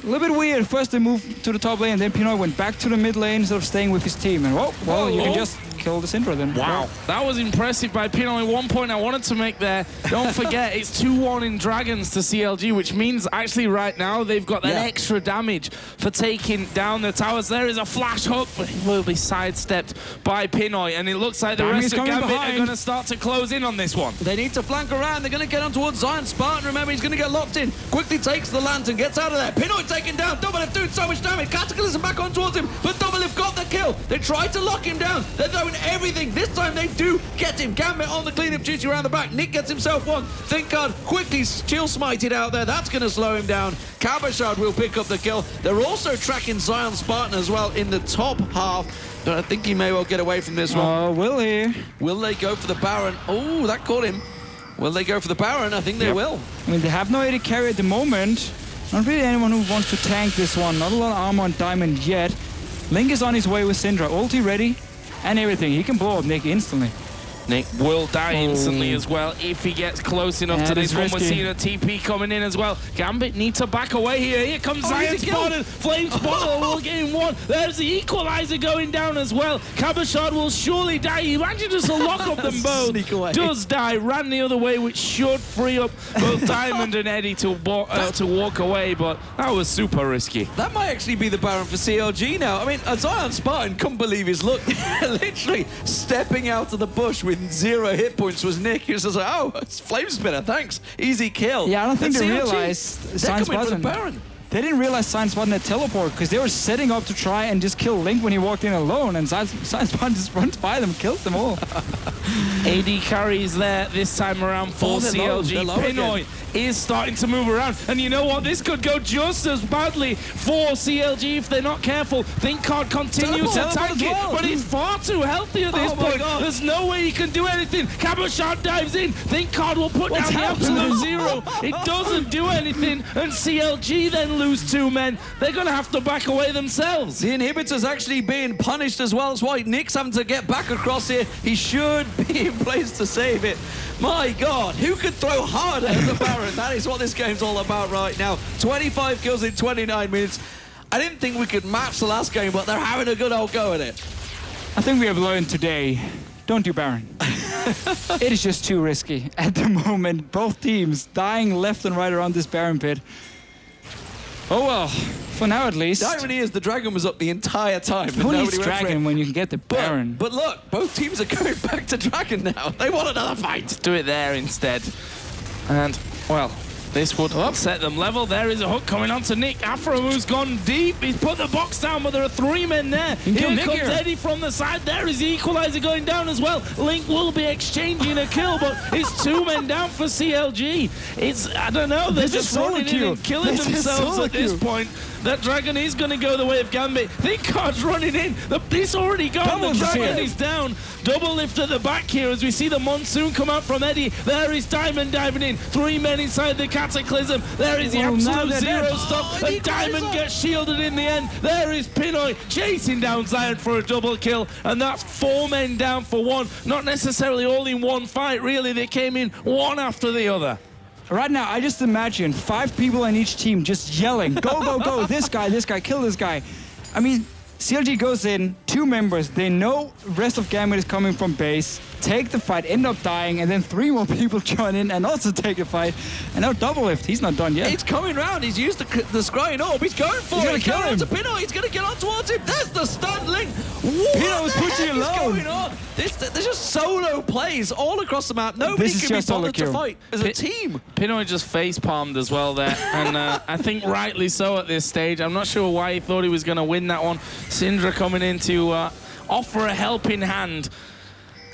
A little bit weird. First they moved to the top lane, and then Pinoy went back to the mid lane instead of staying with his team. And you can just kill the Syndra then. Wow, that was impressive by Pinoy. 1 point I wanted to make there. Don't forget, it's 2-1 in Dragons to CLG, which means actually right now they've got that extra damage for taking down the towers. There is a flash hook, but it will be sidestepped by Pinoy, and it looks like the rest of Gambit are going to start to close in on this one. They need to flank around. They're going to get on towards Zion Spartan. Remember, he's going to get locked in. Quickly takes the lantern, gets out of there. Pinoy taken down. Double Lift doing so much damage. Cataclysm back on towards him, but Double Lift got the kill. They tried to lock him down. They're throwing everything. This time they do get him. Gambit on the cleanup duty around the back. Nick gets himself one. Thinkard quickly chill smited out there. That's going to slow him down. Cabochard will pick up the kill. They're also tracking Zion Spartan as well in the top half. But I think he may well get away from this one. Oh, will he? Will they go for the Baron? Oh, that caught him. Will they go for the Baron? I think they will. I mean, they have no AD carry at the moment. Not really anyone who wants to tank this one. Not a lot of armor on Diamond yet. Link is on his way with Syndra. Ulti ready and everything. He can blow up Nick instantly. Nick will die instantly as well if he gets close enough to this one. We're seeing a TP coming in as well. Gambit need to back away here. Here comes Zion Spartan. Flame Spotter will gain one. There's the equalizer going down as well. Cabochard will surely die. Imagine just to lock up them both. Does die. Ran the other way, which should free up both Diamond and Eddie to walk away, but that was super risky. That might actually be the Baron for CLG now. I mean, Zion Spartan couldn't believe his luck. Literally stepping out of the bush with 0 hit points was Nick. He was just like, oh, it's Flame Spinner, thanks. Easy kill. Yeah, I don't think they realized Zion Spartan. They didn't realize Zion Spartan had teleport because they were setting up to try and just kill Link when he walked in alone, and Zion Spartan just runs by them, kills them all. AD carries there this time around for CLG. Pinoy is starting to move around, and you know what? This could go just as badly for CLG if they're not careful. Thinkard continues to tank it, but he's far too healthy at this point. There's no way he can do anything. Cabochard dives in. Thinkard will put down the absolute 0. It doesn't do anything, and CLG then lose 2 men, they're going to have to back away themselves. The inhibitor's actually being punished as well. That's why Nick's having to get back across here. He should be in place to save it. My God, who could throw harder at the Baron? That is what this game's all about right now. 25 kills in 29 minutes. I didn't think we could match the last game, but they're having a good old go at it. I think we have learned today, don't do Baron. It is just too risky at the moment. Both teams dying left and right around this Baron pit. Oh well, for now at least. The irony is the Dragon was up the entire time. Who needs Dragon when you can get the Baron? But look, both teams are going back to Dragon now. They want another fight. Do it there instead. And, well, this would set them level. There is a hook coming on to Nick. Afro, who's gone deep. He's put the box down, but there are 3 men there. Here comes Eddie from the side. There is the equalizer going down as well. Link will be exchanging a kill, but it's 2 men down for CLG. It's, I don't know, they're just running in and killing themselves at this point. That Dragon is going to go the way of Gambit. Thinkard's running in. It's already gone. The Dragon is down. Double lift at the back here as we see the Monsoon come out from Eddie. There is Diamond diving in. 3 men inside the Cataclysm. There is the absolute zero stop. And Diamond gets shielded in the end. There is Pinoy chasing down Zion for a double kill. And that's 4 men down for 1. Not necessarily all in one fight, really. They came in one after the other. Right now, I just imagine 5 people on each team just yelling, go, go, go, this guy, kill this guy. I mean, CLG goes in, 2 members, they know rest of Gambit is coming from base, take the fight, end up dying, and then 3 more people join in and also take a fight. And now double lift, he's not done yet. It's coming round, he's used the scrying orb, he's going for it. He's going on to Pinoy, he's going to get on towards him. There's the stun link. Pinoy's pushing alone. What's going on? There's just solo plays all across the map. Nobody can be bothered to fight as a team. Pinoy just face palmed as well there, and I think rightly so at this stage. I'm not sure why he thought he was going to win that one. Syndra coming in to offer a helping hand.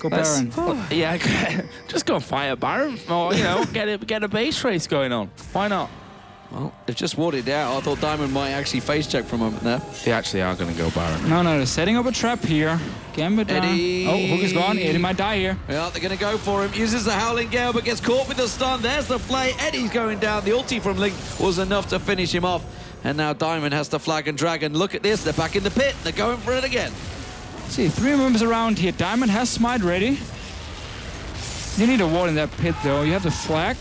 Go Baron. Yeah, just go and fire Baron, or you know, get a base race going on. Why not? Well, they've just warded out. I thought Diamond might actually face check for a moment there. They actually are going to go Baron. No, they're setting up a trap here. Gambit Eddie. Oh, hook is gone. Eddie might die here. Yeah, they're going to go for him. Uses the Howling Gale, but gets caught with the stun. There's the play. Eddie's going down. The ulti from Link was enough to finish him off. And now Diamond has to flag and drag. And look at this. They're back in the pit. They're going for it again. See, 3 members around here. Diamond has Smite ready. You need a ward in that pit, though. You have the flag.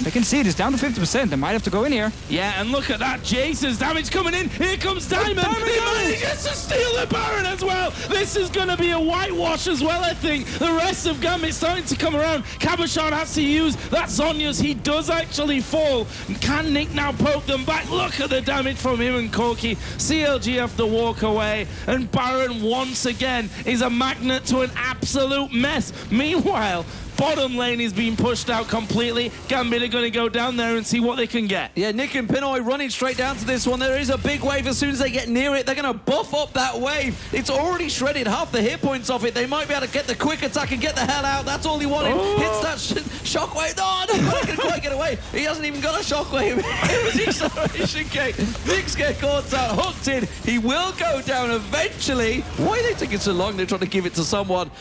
They can see it. It's down to 50%. They might have to go in here. Yeah, and look at that. Jason's damage coming in. Here comes Diamond. He manages to steal the Baron as well. This is going to be a whitewash as well, I think. The rest of Gambit starting to come around. Cabochon has to use that Zhonya's. He does actually fall. Can Nick now poke them back? Look at the damage from him and Corki. CLG have to walk away. And Baron, once again, is a magnet to an absolute mess. Meanwhile, bottom lane is being pushed out completely. Gambit are going to go down there and see what they can get. Yeah, Nick and Pinoy running straight down to this one. There is a big wave. As soon as they get near it, they're going to buff up that wave. It's already shredded half the hit points off it. They might be able to get the quick attack and get the hell out. That's all he wanted. Hits that shockwave. Oh, no, he can't quite get away. He hasn't even got a shockwave. It was the acceleration cake. Nick's get caught out, hooked in. He will go down eventually. Why are they taking so long? They're trying to give it to someone.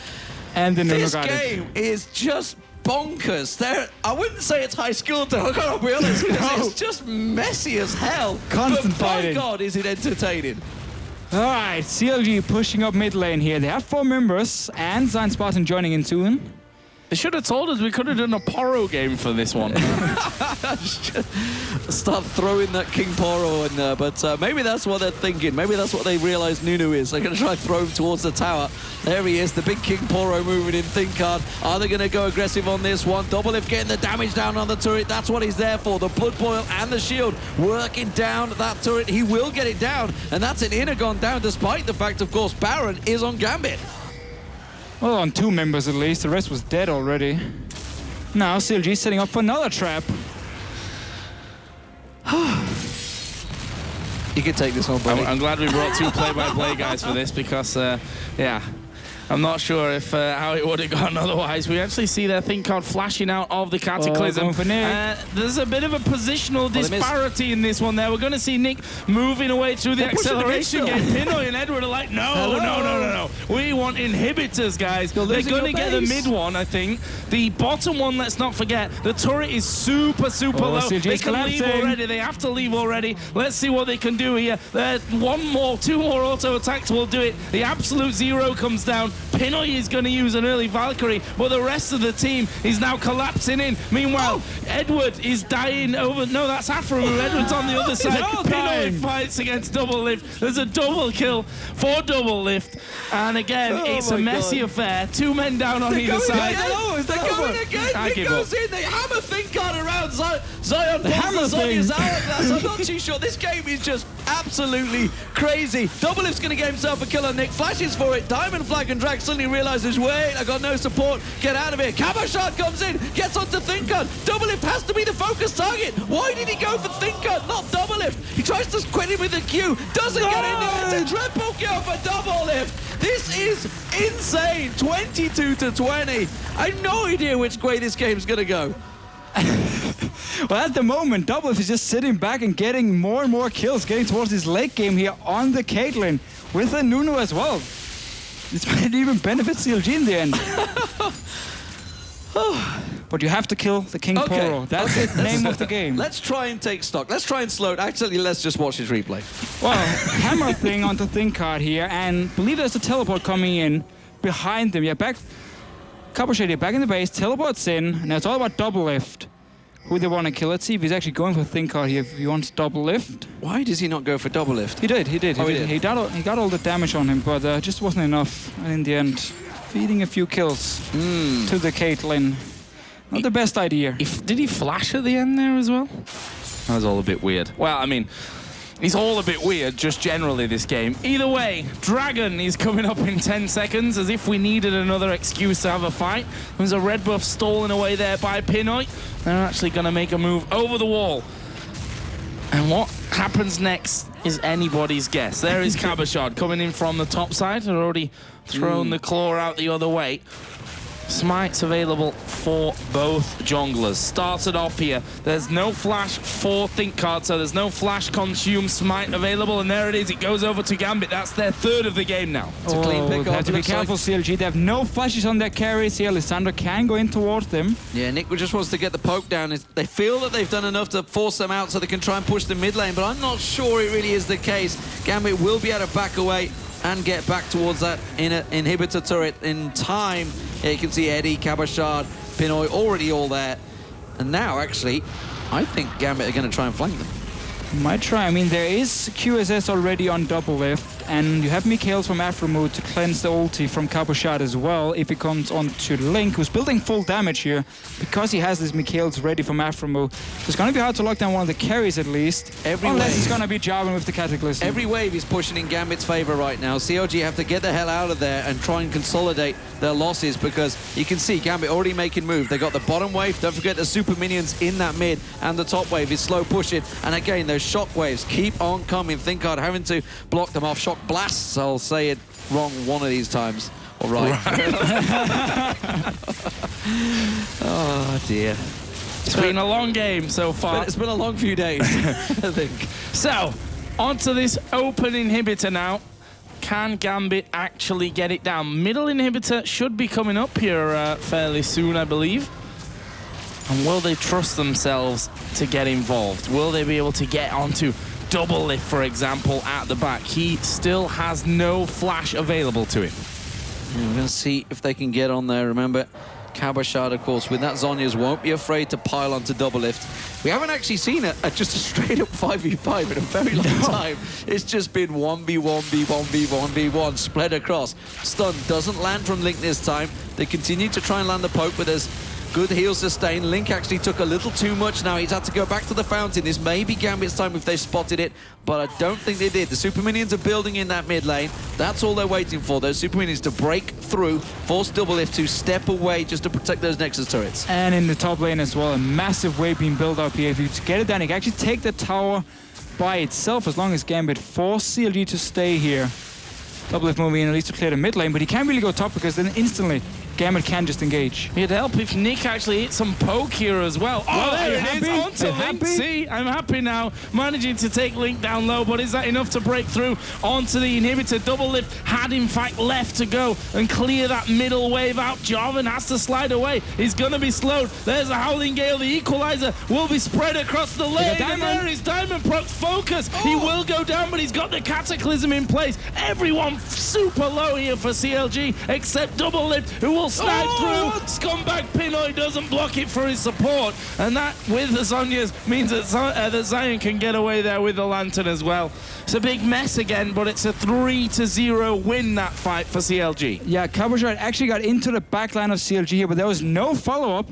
And the This game is just bonkers. I wouldn't say it's high skill though, I gotta be honest, because it's just messy as hell. Constant but fighting. My God, is it entertaining. All right, CLG pushing up mid lane here. They have 4 members and Zion Spartan joining in soon. They should have told us we could have done a Poro game for this one. Start throwing that King Poro in there, but maybe that's what they're thinking. Maybe that's what they realize Nunu is. They're going to try and throw him towards the tower. There he is, the big King Poro moving in Thinkard. Are they going to go aggressive on this one? Double Lift getting the damage down on the turret. That's what he's there for. The Blood Boil and the shield working down that turret. He will get it down, and that's an Inagon down, despite the fact, of course, Baron is on Gambit. Well, on 2 members at least. The rest was dead already. Now CLG setting up for another trap. You can take this one, buddy. I'm glad we brought 2 play-by-play guys for this because, yeah, I'm not sure if how it would have gone otherwise. We actually see their think card flashing out of the Cataclysm. There's a bit of a positional disparity in this one there. We're going to see Nick moving away through the acceleration game. Pinoy and Edward are like, no. We want inhibitors, guys. They're going to get the mid one, I think. The bottom one, let's not forget, the turret is super low. They can leave already. They have to leave already. Let's see what they can do here. Two more auto attacks will do it. The absolute zero comes down. Pinoy is going to use an early Valkyrie, but the rest of the team is now collapsing in. Meanwhile, Edward is dying over... No, that's Afro. Edward's on the other side. Pinoy fights against Double Lift. There's a double kill for Double Lift. And again, it's a messy affair. 2 men down on either side. They're going again. Nick goes in. They hammer think card around Zion. The hammer Zonya's hourglass. I'm not too sure. This game is just absolutely crazy. Double Lift's going to get himself a kill on Nick. Flashes for it. Diamond Flag and Drag suddenly realizes, wait, I got no support. Get out of here. Cabochard comes in. Gets onto think card. Double Lift has to be the focus target. Why did he go for think card, not Double Lift? He tries to quit him with a Q. Doesn't get in there. It's a triple kill for Double Lift. This is insane. 22-20. I have no idea which way this game's going to go. Well, at the moment, Double Lift is just sitting back and getting more and more kills, getting towards his late game here on the Caitlyn with a Nuno as well. This might even benefit CLG in the end. But you have to kill the King Poro. That's the name of the game. Let's try and take stock. Let's try and slow it. Actually, let's just watch his replay. Well, hammer thing onto think card here, and believe there's a teleport coming in behind them. Yeah, back. Cabochard back in the base, teleports in, and it's all about Double Lift. Who they want to kill? Let's see if he's actually going for think card here. If he wants Double Lift. Why does he not go for Double Lift? He did. He got all the damage on him, but just wasn't enough. And in the end, feeding a few kills to the Caitlyn. Not the best idea. Did he flash at the end there as well? That was all a bit weird. Well, I mean, it's all a bit weird, just generally, this game. Either way, Dragon is coming up in 10 seconds, as if we needed another excuse to have a fight. There's a red buff stolen away there by Pinoy. They're actually going to make a move over the wall. And what happens next is anybody's guess. There is Cabochard coming in from the top side. They've already thrown the claw out the other way. Smites available for both junglers. Started off here. There's no flash for think card, so there's no flash consume smite available, and there it is. It goes over to Gambit. That's their third of the game now. It's a clean pick. They have to be careful, CLG. They have no flashes on their carries here. Lissandra can go in towards them. Yeah, Nick just wants to get the poke down. They feel that they've done enough to force them out so they can try and push the mid lane, but I'm not sure it really is the case. Gambit will be able to back away and get back towards that inhibitor turret in time. Yeah, you can see Eddie, Cabochard, Pinoy already all there. And now, actually, I think Gambit are going to try and flank them. Might try. I mean, there is QSS already on Double Lift, and you have Mikhails from Afromood to cleanse the ulti from Cabochard as well if he comes onto Link, who's building full damage here because he has this Mikhails ready from Afromood. So it's going to be hard to lock down one of the carries at least, unless it's going to be Jarvan with the Cataclysm. Every wave is pushing in Gambit's favor right now. CLG have to get the hell out of there and try and consolidate their losses, because you can see Gambit already making move. They got the bottom wave. Don't forget the super minions in that mid, and the top wave is slow pushing. And again, those shock waves keep on coming. Thinkard having to block them off. Shock blasts, I'll say it wrong one of these times. All right. Oh dear. It's been a long game so far. It's been a long few days, I think. So, onto this open inhibitor now. Can Gambit actually get it down? Middle inhibitor should be coming up here fairly soon, I believe. And will they trust themselves to get involved? Will they be able to get onto Double Lift, for example, at the back? He still has no flash available to him. Yeah, we're going to see if they can get on there. Remember, Cabochard, of course, with that Zhonya's, won't be afraid to pile onto Double Lift. We haven't actually seen just a straight-up 5v5 in a very long time. It's just been 1v1v1v1v1 spread across. Stun doesn't land from Link this time. They continue to try and land the poke, but there's good heal sustain. Link actually took a little too much now. He's had to go back to the fountain. This may be Gambit's time if they spotted it, but I don't think they did. The super minions are building in that mid lane. That's all they're waiting for. Those super minions to break through, force Double Lift to step away just to protect those Nexus turrets. And in the top lane as well, a massive wave being built up here. If you get it down, you can actually take the tower by itself as long as Gambit force CLG to stay here. Doublelift moving in at least to clear the mid lane, but he can't really go top because then instantly Gambit can just engage. It'd help if Nick actually hit some poke here as well. Oh, there it is, onto Link. See, I'm happy now, managing to take Link down low, but is that enough to break through onto the inhibitor? Doublelift had in fact left to go and clear that middle wave out. Jarvan has to slide away. He's going to be slowed. There's a Howling Gale. The equalizer will be spread across the lane, and there is Diamond Procs focus. He will go down, but he's got the Cataclysm in place. Everyone super low here for CLG, except Doublelift, who will snipe through. Scumbag Pinoy doesn't block it for his support, and that with the Zhonya's means that Zion can get away there with the Lantern as well. It's a big mess again, but it's a 3-0 win, that fight for CLG. Yeah, Cabochard actually got into the backline of CLG here, but there was no follow-up,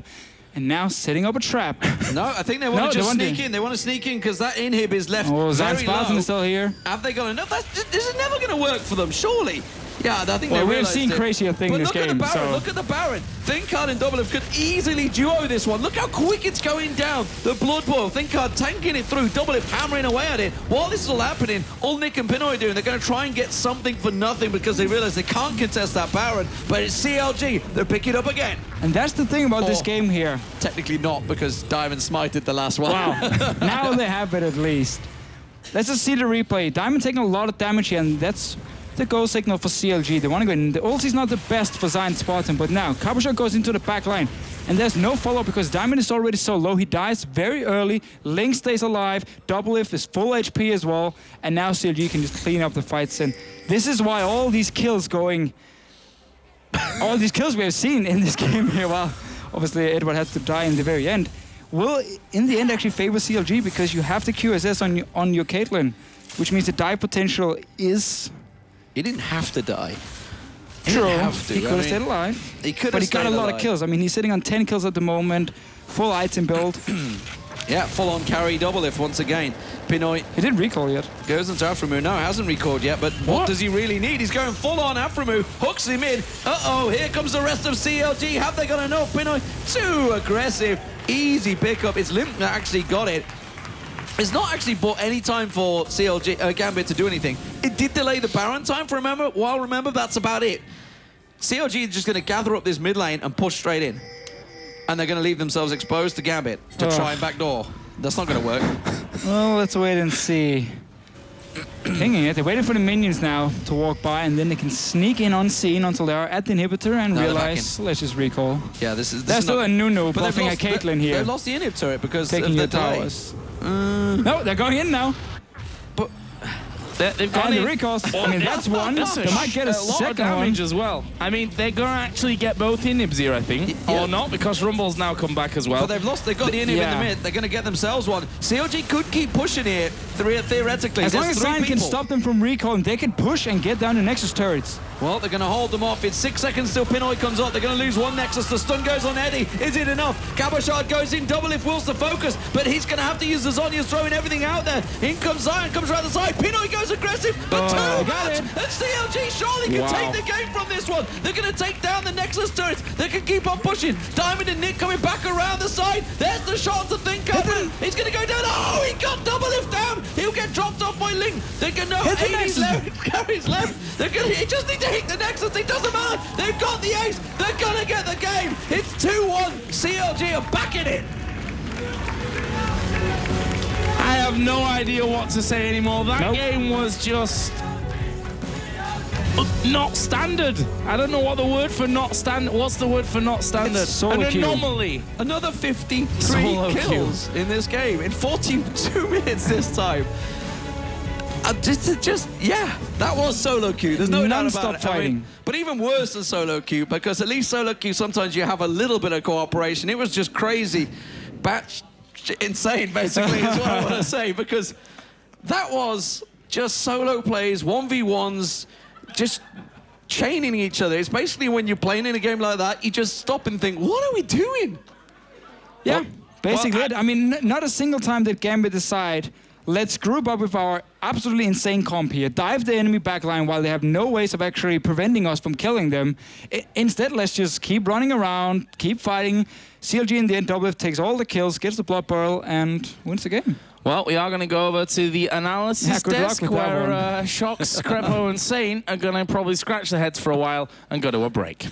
and now setting up a trap. No, I think they want to just sneak in. They want to sneak in because that inhib is left very low. Is still here. Have they got enough? This is never going to work for them, surely. Yeah, I think we've seen crazier things in this game. Look at the Baron. Thinkard and Doublelift could easily duo this one. Look how quick it's going down. The Blood Boil. Thinkard tanking it through. Doublelift hammering away at it. While this is all happening, all Nick and Pinoy are doing, they're going to try and get something for nothing because they realize they can't contest that Baron. But it's CLG. They're picking up again. And that's the thing about this game here. Technically not, because Diamond smited the last one. Wow. Now they have it at least. Let's just see the replay. Diamond taking a lot of damage here, and that's the goal signal for CLG. They want to go in. The ulti's not the best for Zion Spartan, but now Cabochard goes into the back line, and there's no follow-up because Diamond is already so low. He dies very early. Link stays alive. Doublelift is full HP as well, and now CLG can just clean up the fights. And this is why all these kills we have seen in this game here, well, obviously Edward had to die in the very end, will in the end actually favor CLG because you have the QSS on your Caitlyn, which means the dive potential is... He didn't have to die. True. He could have stayed alive. He could have. But he got a lot of kills. I mean, he's sitting on 10 kills at the moment. Full item build. Yeah, full-on carry Doublelift once again. Pinoy. He didn't recall yet. Goes into Aframu. No, hasn't recalled yet, but what does he really need? He's going full-on Aframu. Hooks him in. Uh-oh, here comes the rest of CLG. Have they got enough? Pinoy, too aggressive. Easy pickup. It's Limp that actually got it. It's not actually bought any time for CLG Gambit to do anything. It did delay the Baron time for remember, that's about it. CLG is just going to gather up this mid lane and push straight in. And they're going to leave themselves exposed to Gambit to try and backdoor. That's not going to work. Well, let's wait and see. Pinging it. They're waiting for the minions now to walk by, and then they can sneak in unseen until they are at the inhibitor and realize, let's just recall. Yeah, this is There's still a Nunu buffing at Caitlyn here. They've lost the inhib turret because taking of the towers. No, they're going in now. But they've got the recalls. I mean, that's one. They might get a second damage as well. I mean, they're going to actually get both inhibs here, I think. Yeah. Or not, because Rumble's now come back as well. But they've got the inhib in the mid. They're going to get themselves one. CLG could keep pushing here, theoretically. As long as Zion can stop them from recalling, they can push and get down the Nexus turrets. Well, they're going to hold them off. It's 6 seconds till Pinoy comes up. They're going to lose one Nexus. The stun goes on Eddie. Is it enough? Cabochard goes in. Doublelift wills to focus, but he's going to have to use the Zhonya's throwing everything out there. In comes Zion, comes around the side. Pinoy goes aggressive, but too much. And CLG surely can take the game from this one. They're going to take down the Nexus turrets. They can keep on pushing. Diamond and Nick coming back around the side. There's the shot to Thinkard. He's going to go down. Oh, he got Doublelift down. He'll get dropped off by Link. They're going to know 80's left. Carries left. They're going to just need to hit the Nexus. It doesn't matter. They've got the ace. They're going to get the game. It's 2-1. CLG are back in it. I have no idea what to say anymore. That game was just not standard. I don't know what the word for not standard. What's the word for not standard? An anomaly. Another 53 kills in this game in 42 minutes this time. That was solo queue. There's no doubt about it. Fighting. I mean, but even worse than solo queue, because at least solo queue sometimes you have a little bit of cooperation. It was just crazy, insane, basically, is what I want to say, because that was just solo plays, 1v1s, just chaining each other. It's basically when you're playing in a game like that, you just stop and think, what are we doing? Yeah, basically. I mean, not a single time did Gambit decide, let's group up with our absolutely insane comp here, dive the enemy backline while they have no ways of actually preventing us from killing them. Instead, let's just keep running around, keep fighting. CLG in the end, Doublelift takes all the kills, gets the Blood Pearl, and wins the game. Well, we are going to go over to the analysis desk where Shox, Crepo, and Sane are going to probably scratch their heads for a while and go to a break.